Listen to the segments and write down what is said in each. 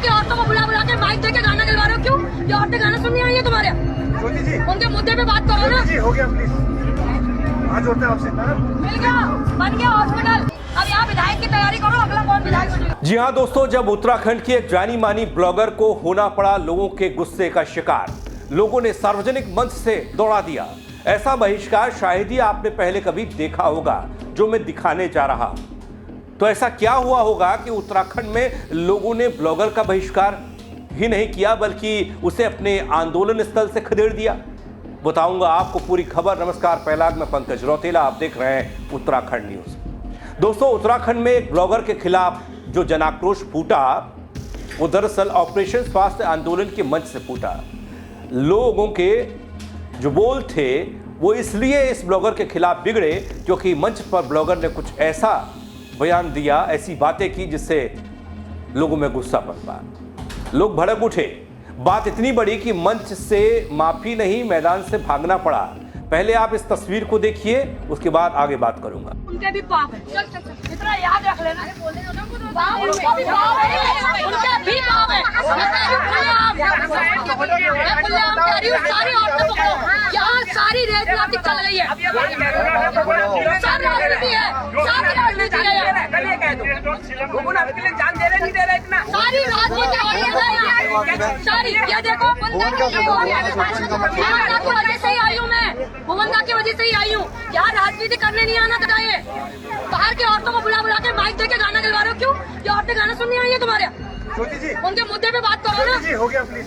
की औरतों को बुला बुला के माइक देके गाना गिलवा रहे हो, क्यों? ये औरतें गाना सुनने आई है तुम्हारे? जी उनके मुद्दे पे बात करो ना। जी हो गया, प्लीज आज जोड़ते हैं आपसे। मिल गया, बन गया हॉस्पिटल। अब यहाँ विधायक की तैयारी करो, अगला कौन विधायक बनेगा? जी हाँ दोस्तों, जब उत्तराखंड की एक जानी मानी ब्लॉगर को होना पड़ा लोगों के गुस्से का शिकार, लोगों ने सार्वजनिक मंच से दौड़ा दिया। ऐसा बहिष्कार शायद ही आपने पहले कभी देखा होगा जो मैं दिखाने जा रहा हूं। तो ऐसा क्या हुआ होगा कि उत्तराखंड में लोगों ने ब्लॉगर का बहिष्कार ही नहीं किया बल्कि उसे अपने आंदोलन स्थल से खदेड़ दिया? बताऊंगा आपको पूरी खबर। नमस्कार, पहलाग में पंकज रौतेला, आप देख रहे हैं उत्तराखंड न्यूज। दोस्तों, उत्तराखंड में एक ब्लॉगर के खिलाफ जो जनाक्रोश फूटा वो दरअसल ऑपरेशन स्वास्थ्य आंदोलन के मंच से फूटा। लोगों के जो बोल थे वो इसलिए इस ब्लॉगर के खिलाफ बिगड़े क्योंकि मंच पर ब्लॉगर ने कुछ ऐसा बयान दिया, ऐसी बातें की जिससे लोगों में गुस्सा पनपा। लोग भड़क उठे। बात इतनी बड़ी कि मंच से माफी नहीं, मैदान से भागना पड़ा। पहले आप इस तस्वीर को देखिए, उसके बाद आगे बात करूंगा। उनके भी पाप है, चल चल चल, इतना याद रख लेना। उनका भी पाप है, उनका भी पाप है। सारी औरतें पकड़ो, यहाँ सारी रेप चल रही है, सारी राजनीति है, सारी राजनीति है, जान दे रहे नहीं दे रहे इतना सारी राजनीति हो रही है यहाँ। सारी ये देखो, भुवंदा की वजह से ही आई हूँ मैं, भुवंदा की वजह से ही आई हूँ। यहाँ राजनीति करने नहीं आना चाहिए। बाहर की औरतों को बुला बुला के माइक देके गाना गिलवा रहे हो, क्यों? ये औरतें गाना सुनने आई है तुम्हारे? जी उनके मुद्दे पे बात करो ना। जी हो गया, प्लीज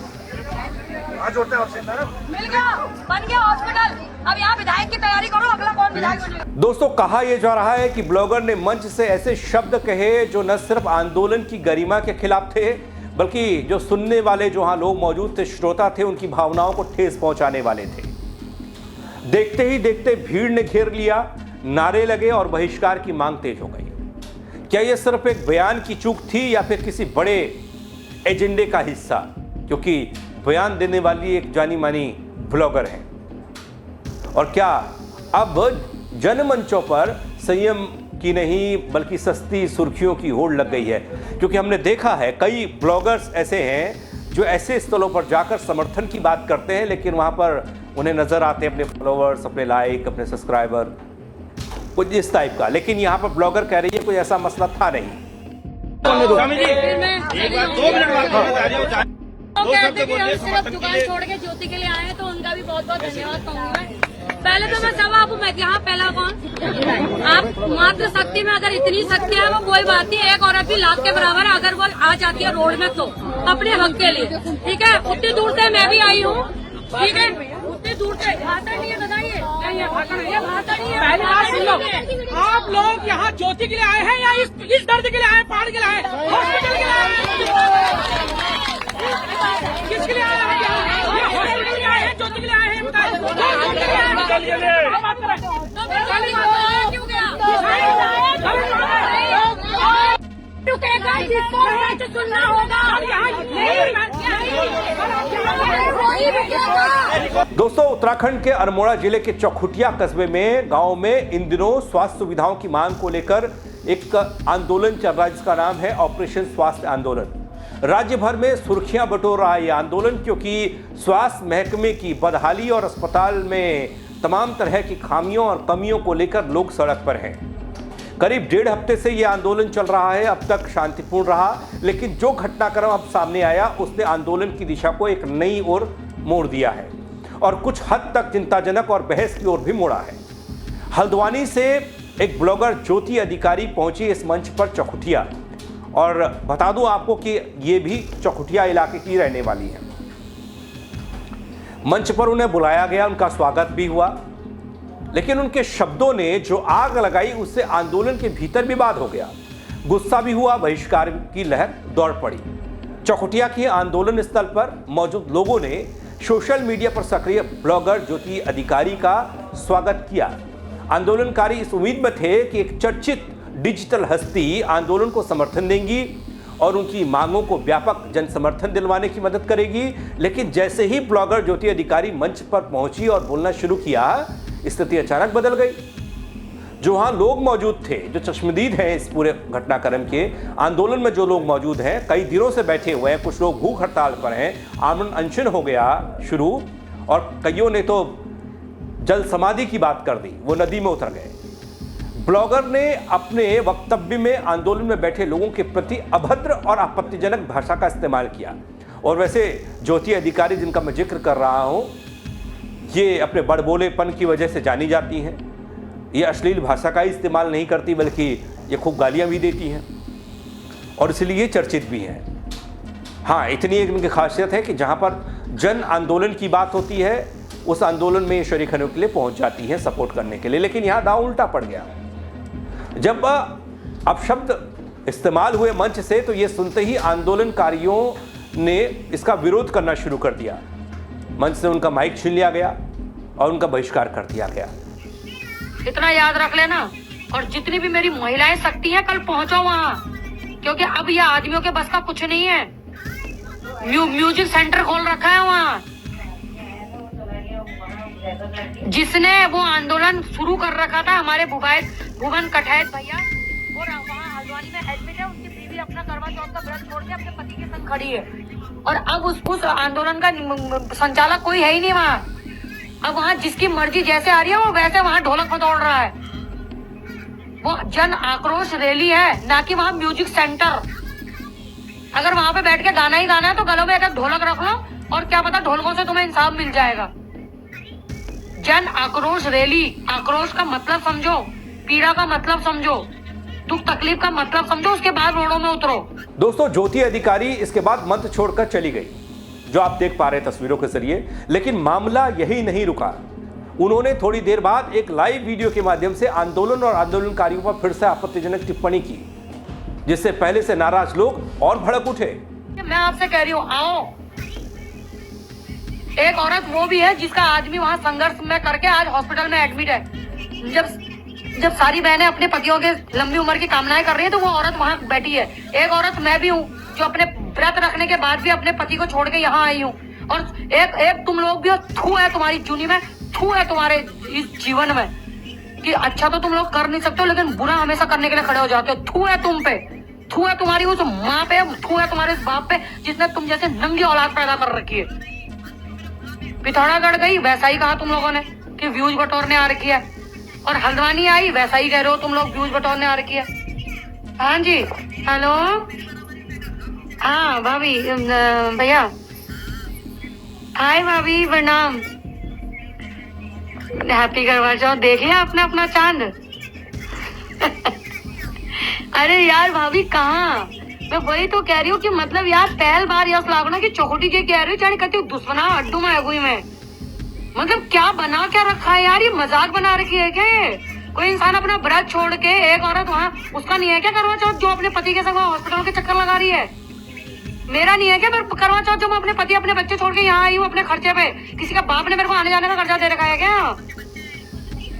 आज जोड़ते हैं आपसे। मिल गया, बन गया हॉस्पिटल। अब यहाँ विधायक की तैयारी करो, अगला कौन विधायक बनेगा? दोस्तों, कहा यह जा रहा है कि ब्लॉगर ने मंच से ऐसे शब्द कहे जो न सिर्फ आंदोलन की गरिमा के खिलाफ थे बल्कि जो सुनने वाले, जो वहां लोग मौजूद थे, श्रोता थे, उनकी भावनाओं को ठेस पहुंचाने वाले थे। देखते ही देखते भीड़ ने घेर लिया, नारे लगे और बहिष्कार की मांग तेज हो गई। क्या यह सिर्फ एक बयान की चूक थी या फिर किसी बड़े एजेंडे का हिस्सा? क्योंकि बयान देने वाली एक जानी मानी ब्लॉगर है। और क्या अब जनमंचों पर संयम की नहीं बल्कि सस्ती सुर्खियों की होड़ लग गई है? क्योंकि हमने देखा है कई ब्लॉगर्स ऐसे हैं जो ऐसे स्थलों पर जाकर समर्थन की बात करते हैं लेकिन वहां पर उन्हें नजर आते हैं अपने फॉलोअर्स, अपने लाइक, अपने सब्सक्राइबर, कुछ इस टाइप का। लेकिन यहाँ पर ब्लॉगर कह रही है कोई ऐसा मसला था नहीं। कहते कि हम सिर्फ दुकान छोड़ के ज्योति के लिए आए हैं, तो उनका भी बहुत बहुत धन्यवाद कहूँगी मैं। पहले तो मैं जवाब हूँ, मैं यहाँ पहला कौन? आप मात्र शक्ति में अगर इतनी शक्ति है वो कोई बात नहीं, एक औरत भी लाख के बराबर है। अगर वो आ जाती है रोड में तो अपने हक के लिए, ठीक है। उतनी दूर से मैं भी आई हूँ, ठीक है, उतनी दूर से। भाषा नहीं है, बताइए, भाषा नहीं है। पहली बात सुन लो, आप लोग यहाँ ज्योति के लिए आए हैं या इस दर्द के लिए आए, पहाड़ के लिए आए, हॉस्पिटल के लिए आए? किसके लिए आए हैं? हॉस्पिटल के लिए आए हैं, ज्योति के लिए आए हैं? बताइए, क्यों गया? जिसको सच सुनना होगा। दोस्तों, उत्तराखंड के अल्मोड़ा जिले के चौखुटिया कस्बे में गांव में इन दिनों स्वास्थ्य सुविधाओं की मांग को लेकर एक आंदोलन चल रहा है जिसका नाम है ऑपरेशन स्वास्थ्य आंदोलन। राज्य भर में सुर्खियां बटोर रहा है यह आंदोलन क्योंकि स्वास्थ्य महकमे की बदहाली और अस्पताल में तमाम तरह की खामियों और कमियों को लेकर लोग सड़क पर हैं। करीब 1.5 हफ्ते से यह आंदोलन चल रहा है। अब तक शांतिपूर्ण रहा, लेकिन जो घटनाक्रम अब सामने आया उसने आंदोलन की दिशा को एक नई ओर मोड़ दिया है और कुछ हद तक चिंताजनक और बहस की ओर भी मोड़ा है। हल्द्वानी से एक ब्लॉगर ज्योति अधिकारी पहुंची इस मंच पर चौखुटिया, और बता दूं आपको कि ये भी चौखुटिया इलाके की रहने वाली है। मंच पर उन्हें बुलाया गया, उनका स्वागत भी हुआ, लेकिन उनके शब्दों ने जो आग लगाई उससे आंदोलन के भीतर विवाद हो गया। गुस्सा भी हुआ, बहिष्कार की लहर दौड़ पड़ी। चौखुटिया के आंदोलन स्थल पर मौजूद लोगों ने सोशल मीडिया पर सक्रिय ब्लॉगर ज्योति अधिकारी का स्वागत किया। आंदोलनकारी इस उम्मीद में थे कि एक चर्चित डिजिटल हस्ती आंदोलन को समर्थन देंगी और उनकी मांगों को व्यापक जन समर्थन दिलवाने की मदद करेगी। लेकिन जैसे ही ब्लॉगर ज्योति अधिकारी मंच पर पहुंची और बोलना शुरू किया, स्थिति अचानक बदल गई। जो वहां लोग मौजूद थे, जो चश्मदीद हैं इस पूरे घटनाक्रम के, आंदोलन में जो लोग मौजूद हैं, कई दिनों से बैठे हुए हैं, कुछ लोग भूख हड़ताल पर हैं, आमरण अनशन हो गया शुरू, और कईयों ने तो जल समाधि की बात कर दी, वो नदी में उतर गए। ब्लॉगर ने अपने वक्तव्य में आंदोलन में बैठे लोगों के प्रति अभद्र और आपत्तिजनक भाषा का इस्तेमाल किया। और वैसे ज्योति अधिकारी जिनका मैं जिक्र कर रहा हूं, ये अपने बड़बोलेपन की वजह से जानी जाती हैं। ये अश्लील भाषा का ही इस्तेमाल नहीं करती, बल्कि ये खूब गालियां भी देती हैं और इसलिए चर्चित भी हैं। हाँ, इतनी एक इनकी खासियत है कि जहाँ पर जन आंदोलन की बात होती है, उस आंदोलन में ये शरीक होने के लिए पहुँच जाती हैं सपोर्ट करने के लिए। लेकिन यहाँ दांव उल्टा पड़ गया। जब अब शब्द इस्तेमाल हुए मंच से, तो ये सुनते ही आंदोलनकारियों ने इसका विरोध करना शुरू कर दिया। मंच से उनका माइक छीन लिया गया और उनका बहिष्कार कर दिया गया। इतना याद रख लेना, और जितनी भी मेरी महिलाएं शक्ति हैं, कल पहुंचो वहाँ, क्योंकि अब ये आदमियों के बस का कुछ नहीं है। म्यूजिक सेंटर खोल रखा है वहाँ। जिसने वो आंदोलन शुरू कर रखा था, हमारे भुवन कठैत भैया, वो वहाँ हल्द्वानी में एडमिट है। उनकी बीवी अपना करवा चौथ का व्रत छोड़ के अपने पति के संग खड़ी है, और अब उस आंदोलन का संचालक कोई है ही नहीं वहाँ। अब वहाँ जिसकी मर्जी जैसे आ रही है, वो वैसे वहाँ ढोलक बदौड़ रहा है। वो जन आक्रोश रैली है, ना कि वहाँ म्यूजिक सेंटर। अगर वहाँ पे बैठ के गाना ही गाना है, तो गलों में एक ढोलक रख लो, और क्या पता ढोलकों से तुम्हें इंसाफ मिल जाएगा। जन आक्रोश रैली, आक्रोश का मतलब समझो, पीड़ा का मतलब समझो, दुख तकलीफ का मतलब समझो, उसके बाद रोडों में उतरो। दोस्तों, ज्योति अधिकारी इसके बाद मंच छोड़कर चली गई, जो आप देख पा रहे हैं तस्वीरों के जरिए। लेकिन मामला यही नहीं रुका। उन्होंने थोड़ी देर बाद एक लाइव वीडियो के माध्यम से आंदोलन और आंदोलनकारियों पर फिर से आपत्तिजनक टिप्पणी की, जिससे पहले से नाराज लोग और भड़क उठे। मैं आपसे कह रही हूँ, आओ। एक औरत वो भी है जिसका आदमी वहाँ संघर्ष में करके आज हॉस्पिटल में एडमिट है। जब सारी बहनें अपने पतियों के लंबी उम्र की कामनाएं कर रही है, तो वो औरत वहाँ बैठी है। एक औरत मैं भी हूँ, जो अपने व्रत रखने के बाद भी अपने पति को छोड़ के यहाँ आई हूँ। और एक तुम लोग भी हो, थू है तुम्हारी जूनी में, थू है तुम्हारे इस जीवन में, कि अच्छा तो तुम लोग कर नहीं सकते हो, लेकिन बुरा हमेशा करने के लिए खड़े हो जाते हो। थू है तुम पे, थू है तुम्हारी उस माँ पे, थू है तुम्हारे उस बाप पे, जिसने तुम जैसे नंगी औलाद पैदा कर रखी है। पिथौरागढ़ गई, वैसा ही कहा तुम लोगों ने कि व्यूज बटोरने आ रखी है, और हल्द्वानी आई, वैसा ही कह रहे हो तुम लोग, व्यूज बटोरने आ रखी है। हाँ जी, हेलो, हाँ भाभी, भैया, हाय भाभी, प्रणाम, हैप्पी करवा चौथ। देख लिया आपने अपना चांद? अरे यार भाभी, कहाँ? मैं वही तो कह रही हूँ कि मतलब यार पहल बार यस लागना कि चौखटी के कह रही हूँ, चाहे कहती हूँ दुश्मना अड्डू में है में। मतलब क्या बना क्या रखा है यार, ये मजाक बना रखी है क्या? कोई इंसान अपना व्रत छोड़ के, एक औरत वहाँ, उसका नहीं है क्या करवा चौथ, जो अपने पति के संग हॉस्पिटल के चक्कर लगा रही है? मेरा नहीं है क्या करवा चौथ, जो मैं अपने पति अपने बच्चे छोड़ के यहाँ आई हूँ अपने खर्चे पे? किसी का बाप ने मेरे को आने जाने का खर्चा दे रखा है क्या?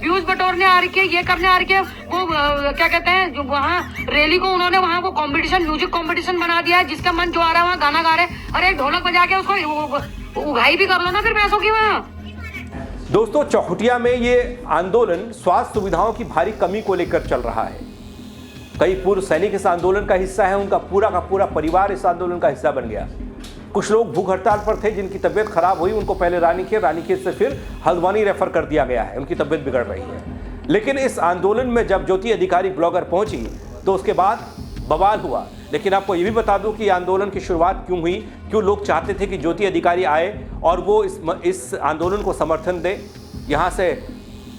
व्यूज बटोरने आ रही है, ये करने आ रही है। वो क्या कहते हैं, जो वहाँ रैली को उन्होंने वहाँ वो कंपटीशन, म्यूजिक कंपटीशन बना दिया है, जिसका मन जो आ रहा है वहाँ गाना गा रहे हैं। अरे ढोलक बजा के उसको उगाई भी कर लो ना फिर पैसों की वहाँ। दोस्तों, चौखुटिया में ये आंदोलन स्वास्थ्य सुविधाओं की भारी कमी को लेकर चल रहा है। कई पूर्व सैनिक इस आंदोलन का हिस्सा है, उनका पूरा का पूरा परिवार इस आंदोलन का हिस्सा बन गया। कुछ लोग भूख हड़ताल पर थे, जिनकी तबीयत खराब हुई, उनको पहले रानीखेत से फिर हल्द्वानी रेफर कर दिया गया है, उनकी तबीयत बिगड़ रही है। लेकिन इस आंदोलन में जब ज्योति अधिकारी ब्लॉगर पहुंची, तो उसके बाद बवाल हुआ। लेकिन आपको ये भी बता दूं कि आंदोलन की शुरुआत क्यों हुई, क्यों लोग चाहते थे कि ज्योति अधिकारी आए और वो इस आंदोलन को समर्थन दे, यहाँ से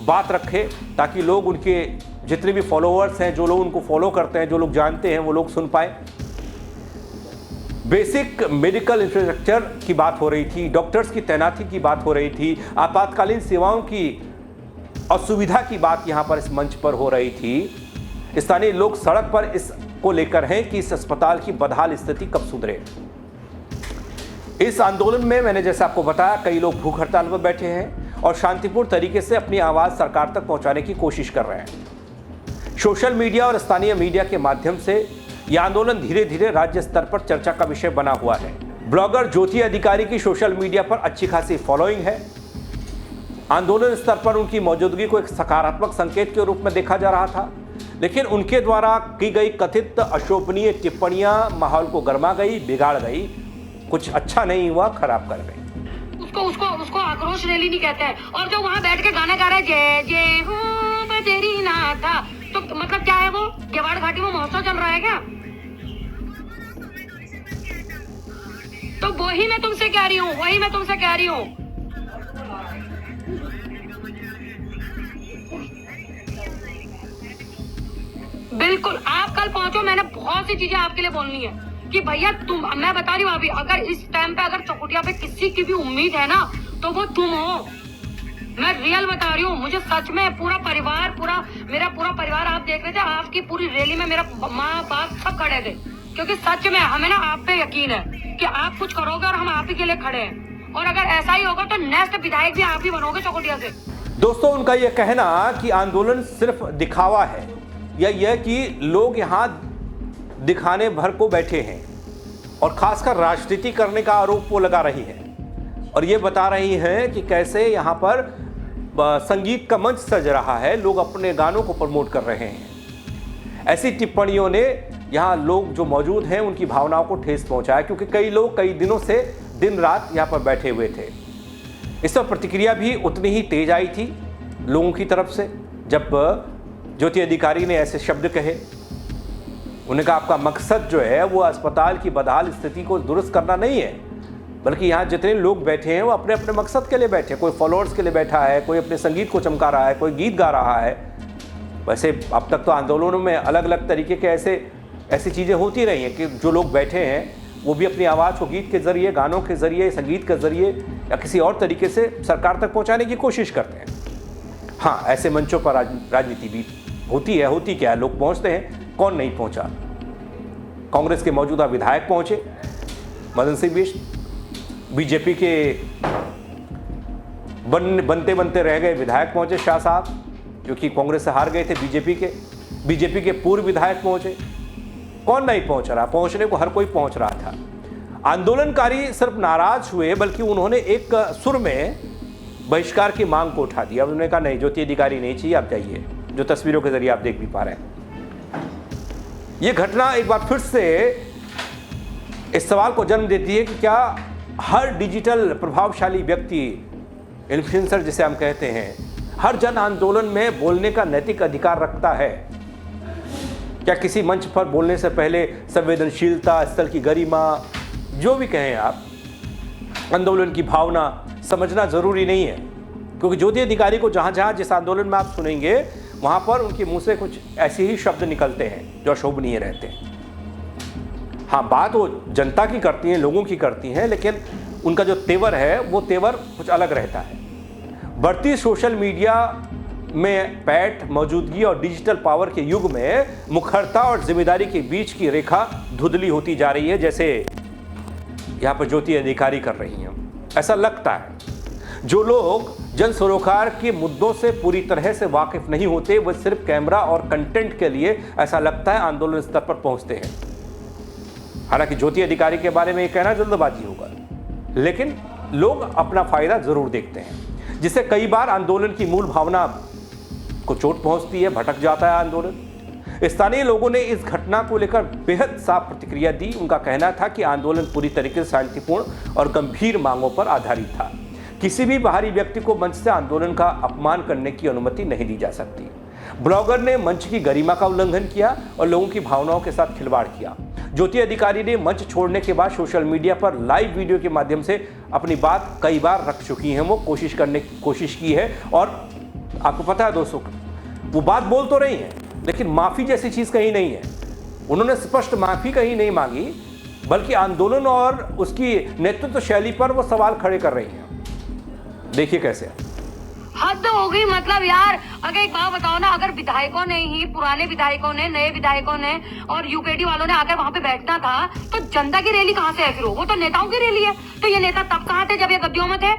बात रखे, ताकि लोग, उनके जितने भी फॉलोअर्स हैं, जो लोग उनको फॉलो करते हैं, जो लोग जानते हैं, वो लोग सुन पाए। बेसिक मेडिकल इंफ्रास्ट्रक्चर की बात हो रही थी, डॉक्टर्स की तैनाती की बात हो रही थी, आपातकालीन सेवाओं की असुविधा की बात यहाँ पर इस मंच पर हो रही थी। स्थानीय लोग सड़क पर इसको लेकर हैं कि इस अस्पताल की बदहाल स्थिति कब सुधरे। इस आंदोलन में मैंने जैसे आपको बताया, कई लोग भूख हड़ताल पर बैठे हैं और शांतिपूर्ण तरीके से अपनी आवाज़ सरकार तक पहुँचाने की कोशिश कर रहे हैं। सोशल मीडिया और स्थानीय मीडिया के माध्यम से यह आंदोलन धीरे धीरे राज्य स्तर पर चर्चा का विषय बना हुआ है। ब्लॉगर ज्योति अधिकारी की सोशल मीडिया पर अच्छी खासी फॉलोइंग है। आंदोलन स्तर पर उनकी मौजूदगी को एक सकारात्मक संकेत के रूप में देखा जा रहा था, लेकिन उनके द्वारा की गई कथित अशोभनीय टिप्पणियां माहौल को गर्मा गई, बिगाड़ गई, कुछ अच्छा नहीं हुआ, खराब कर गई। उसको आक्रोश रैली नहीं कहते हैं। और जो वहाँ बैठ के गाना गा रहा है जय जय हो बजरी नाथा, तो मतलब क्या है वो? केवाड़ घाटी में महोत्सव चल रहा है क्या? तो वही मैं तुमसे कह रही हूँ। बिल्कुल, आप कल पहुंचो, मैंने बहुत सी चीजें आपके लिए बोलनी है कि भैया तुम, मैं बता रही हूँ अभी, अगर इस टाइम पे अगर चौकुटिया पे किसी की भी उम्मीद है ना तो वो तुम हो। मैं रियल बता रही हूँ, मुझे सच में मेरा पूरा परिवार आप देख रहे थे, आपकी पूरी रैली में मेरा माँ बाप सब खड़े थे, क्योंकि सच में हमें ना आप पे यकीन है कि आप कुछ करोगे और हम आप ही के लिए खड़े हैं। और अगर ऐसा ही होगा तो नेक्स्ट विधायक भी आप ही बनोगे चौकुटिया से। दोस्तों, उनका यह कहना कि आंदोलन सिर्फ दिखावा है या यह कि लोग यहाँ दिखाने भर को बैठे हैं और खासकर राजनीति करने का आरोप वो लगा रही हैं और ये बता रही हैं कि कैसे यहाँ पर संगीत का मंच सज रहा है, लोग अपने गानों को प्रमोट कर रहे हैं। ऐसी टिप्पणियों ने यहाँ लोग जो मौजूद हैं उनकी भावनाओं को ठेस पहुँचाया, क्योंकि कई लोग कई दिनों से दिन रात यहाँ पर बैठे हुए थे। इस पर प्रतिक्रिया भी उतनी ही तेज आई थी लोगों की तरफ से जब ज्योति अधिकारी ने ऐसे शब्द कहे। उन्होंने कहा आपका मकसद जो है वो अस्पताल की बदहाल स्थिति को दुरुस्त करना नहीं है, बल्कि यहाँ जितने लोग बैठे हैं वो अपने अपने मकसद के लिए बैठे, कोई फॉलोअर्स के लिए बैठा है, कोई अपने संगीत को चमका रहा है, कोई गीत गा रहा है। वैसे अब तक तो आंदोलनों में अलग अलग तरीके के ऐसी चीज़ें होती रही हैं कि जो लोग बैठे हैं वो भी अपनी आवाज़ को गीत के ज़रिए, गानों के ज़रिए, संगीत के ज़रिए या किसी और तरीके से सरकार तक पहुँचाने की कोशिश करते हैं। हाँ, ऐसे मंचों पर राजनीति भी होती है। होती क्या है, लोग पहुँचते हैं, कौन नहीं पहुँचा। कांग्रेस के मौजूदा विधायक पहुँचे, मदन सिंह बिष्ट, बीजेपी के बनते बनते रह गए विधायक पहुँचे शाह साहब, जो कि कांग्रेस से हार गए थे बीजेपी के पूर्व विधायक पहुँचे। कौन नहीं पहुँच रहा? पहुँचने को हर कोई पहुँच रहा था। आंदोलनकारी सिर्फ नाराज हुए बल्कि उन्होंने एक सुर में बहिष्कार की मांग को उठा दिया। उन्होंने कहा नहीं, ज्योति अधिकारी नहीं चाहिए, आप जाइए, जो तस्वीरों के जरिए आप देख भी पा रहे हैं। ये घटना एक बार फिर से इस सवाल को जन्म देती है कि क्या हर डिजिटल प्रभावशाली व्यक्ति, इन्फ्लुएंसर जिसे हम कहते हैं, हर जन आंदोलन में बोलने का नैतिक अधिकार रखता है? क्या किसी मंच पर बोलने से पहले संवेदनशीलता, स्थल की गरिमा, जो भी कहें आप, आंदोलन की भावना समझना जरूरी नहीं है? क्योंकि ज्योति अधिकारी को जहाँ जहाँ जिस आंदोलन में आप सुनेंगे वहाँ पर उनके मुंह से कुछ ऐसे ही शब्द निकलते हैं जो अशोभनीय रहते हैं। हाँ, बात वो जनता की करती हैं, लोगों की करती हैं, लेकिन उनका जो तेवर है वो तेवर कुछ अलग रहता है। बढ़ती सोशल मीडिया में पैठ मौजूदगी और डिजिटल पावर के युग में मुखरता और जिम्मेदारी के बीच की रेखा धुंधली होती जा रही है, जैसे यहाँ पर ज्योति अधिकारी कर रही हैं। ऐसा लगता है जो लोग जन सरोकार के मुद्दों से पूरी तरह से वाकिफ नहीं होते, वह सिर्फ कैमरा और कंटेंट के लिए, ऐसा लगता है, आंदोलन स्तर पर पहुंचते हैं। हालांकि ज्योति अधिकारी के बारे में ये कहना जल्दबाजी होगा, लेकिन लोग अपना फायदा जरूर देखते हैं, जिससे कई बार आंदोलन की मूल भावना को चोट पहुंचती है, भटक जाता है आंदोलन। स्थानीय लोगों ने इस घटना को लेकर बेहद साफ प्रतिक्रिया दी। उनका कहना था कि आंदोलन पूरी तरीके से शांतिपूर्ण और गंभीर मांगों पर आधारित था। किसी भी बाहरी व्यक्ति को मंच से आंदोलन का अपमान करने की अनुमति नहीं दी जा सकती। ब्लॉगर ने मंच की गरिमा का उल्लंघन किया और लोगों की भावनाओं के साथ खिलवाड़ किया। ज्योति अधिकारी ने मंच छोड़ने के बाद सोशल मीडिया पर लाइव वीडियो के माध्यम से अपनी बात कई बार रख चुकी हैं। वो कोशिश की है और आपको पता है दोस्तों, वो बात बोल तो रही हैं, लेकिन माफ़ी जैसी चीज़ कहीं नहीं है। उन्होंने स्पष्ट माफ़ी कहीं नहीं मांगी, बल्कि आंदोलन और उसकी नेतृत्व शैली पर वो सवाल खड़े कर रही हैं। देखिए कैसे। हद हो गई, मतलब यार, अगर एक बात बताओ ना, अगर विधायकों ने ही, पुराने विधायकों ने, नए विधायकों ने और यूकेडी वालों ने आकर वहां पे बैठना था, तो जनता की रैली कहाँ से है फिर? वो तो नेताओं की रैली है। तो ये नेता तब कहाँ थे जब ये गद्दियों में थे?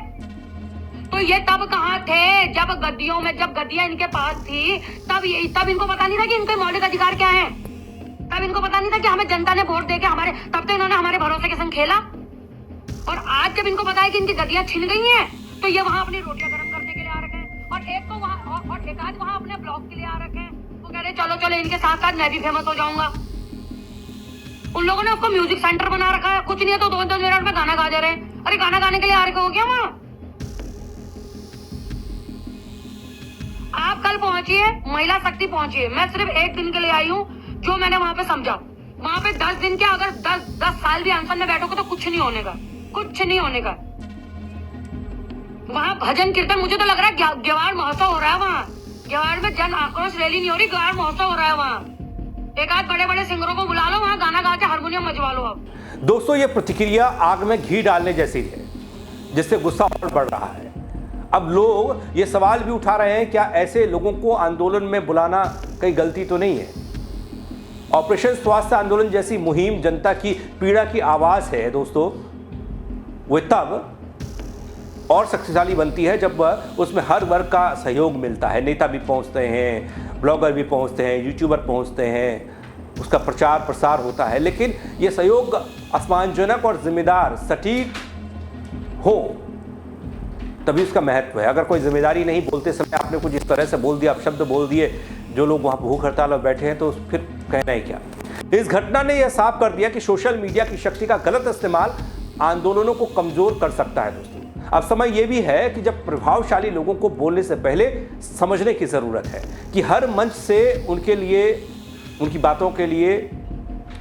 तो ये तब कहाँ थे जब गद्दियों में, जब गद्दियां इनके पास थी, तब इनको पता नहीं था कि इनके मौलिक अधिकार क्या है? तब इनको पता नहीं था कि हमें जनता ने वोट देके तब तो इन्होंने हमारे भरोसे के संग खेला। और आज जब इनको पता है कि इनकी गद्दियां छिन गई हैं, तो ये वहां अपनी रोटियां गर्म करने के लिए आ रखे। और एक तो वहाँ और एक आध वहाँ अपने ब्लॉग के लिए आ रखे हैं, वो कह रहे चलो चलो इनके साथ साथ मैं भी फेमस हो जाऊंगा। उन लोगों ने उसको म्यूजिक सेंटर बना रखा है, कुछ नहीं है तो 2-2 मिनट में गाना गा जा रहे हैं। अरे गाना गाने के लिए आ रखे हो क्या वहाँ? आप कल पहुंचिए, महिला शक्ति पहुंचिए। मैं सिर्फ 1 दिन के लिए आई हूँ, जो मैंने वहाँ पे समझा। वहाँ पे 10 दिन के अगर 10 साल भी अनशन में बैठोगे तो कुछ नहीं होने का, कुछ नहीं होने का। वहाँ भजन कीर्तन, मुझे तो लग रहा है ग्वाड़ महोत्सव हो रहा है वहाँ। ग्वाड़ में जन आक्रोश रैली नहीं हो रही, ग्वाड़ महोत्सव हो रहा है वहाँ। एक आध बड़े बड़े सिंगरों को बुला लो, वहाँ गाना गा के हारमोनियम बजवा लो। अब दोस्तों, ये प्रतिक्रिया आग में घी डालने जैसी है, जिससे गुस्सा और बढ़ रहा है। अब लोग ये सवाल भी उठा रहे हैं, क्या ऐसे लोगों को आंदोलन में बुलाना कहीं गलती तो नहीं है? ऑपरेशन स्वास्थ्य आंदोलन जैसी मुहिम जनता की पीड़ा की आवाज है दोस्तों। वो तब और शक्तिशाली बनती है जब उसमें हर वर्ग का सहयोग मिलता है। नेता भी पहुंचते हैं, ब्लॉगर भी पहुंचते हैं, यूट्यूबर पहुंचते हैं, उसका प्रचार प्रसार होता है। लेकिन ये सहयोग असमानजनक और जिम्मेदार सटीक हो तभी उसका महत्व है। अगर कोई जिम्मेदारी नहीं, बोलते समय आपने कुछ इस तरह से बोल दिया, शब्द बोल दिए, जो लोग वहाँ भूख हड़ताल में बैठे हैं, तो फिर कहना ही क्या। इस घटना ने यह साफ कर दिया कि सोशल मीडिया की शक्ति का गलत इस्तेमाल आंदोलनों को कमजोर कर सकता है दोस्तों। अब समय यह भी है कि जब प्रभावशाली लोगों को बोलने से पहले समझने की जरूरत है कि हर मंच से उनके लिए, उनकी बातों के लिए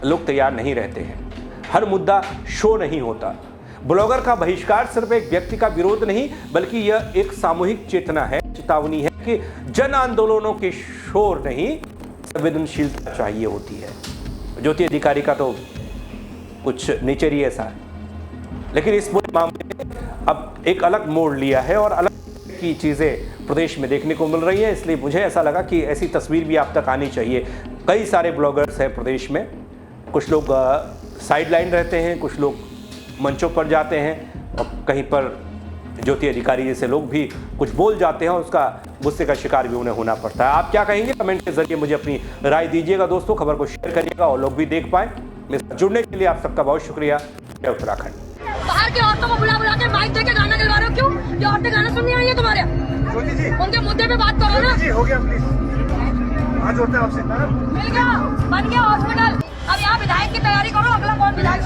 लोग तैयार नहीं रहते हैं। हर मुद्दा शो नहीं होता। ब्लॉगर का बहिष्कार सिर्फ एक व्यक्ति का विरोध नहीं, बल्कि यह एक सामूहिक चेतना है, चेतावनी है कि जन आंदोलनों के शोर नहीं, संवेदनशीलता चाहिए होती है। ज्योति अधिकारी का तो कुछ नेचर ही ऐसा है। लेकिन इस पूरे मामले में अब एक अलग मोड़ लिया है और अलग की चीज़ें प्रदेश में देखने को मिल रही हैं। इसलिए मुझे ऐसा लगा कि ऐसी तस्वीर भी आप तक आनी चाहिए। कई सारे ब्लॉगर्स हैं प्रदेश में, कुछ लोग साइड लाइन रहते हैं, कुछ लोग मंचों पर जाते हैं, और कहीं पर ज्योति अधिकारी जैसे लोग भी कुछ बोल जाते हैं और उसका गुस्से का शिकार भी उन्हें होना पड़ता है। आप क्या कहेंगे? कमेंट के जरिए मुझे अपनी राय दीजिएगा दोस्तों। खबर को शेयर करिएगा और लोग भी देख पाएँ। मेरे साथ जुड़ने के लिए आप सबका बहुत शुक्रिया। जय उत्तराखंड। बाहर की औरतों को बुला बुला के माइक देके गाना गलवा रहे हो, क्यों? ये औरतें गाना सुनने आई है तुम्हारे? ज्योति जी, उनके मुद्दे पे बात करो ना। जी हो गया, प्लीज आज होते हैं आपसे। मिल गया, बन गया हॉस्पिटल। अब यहाँ विधायक की तैयारी करो, अगला कौन विधायक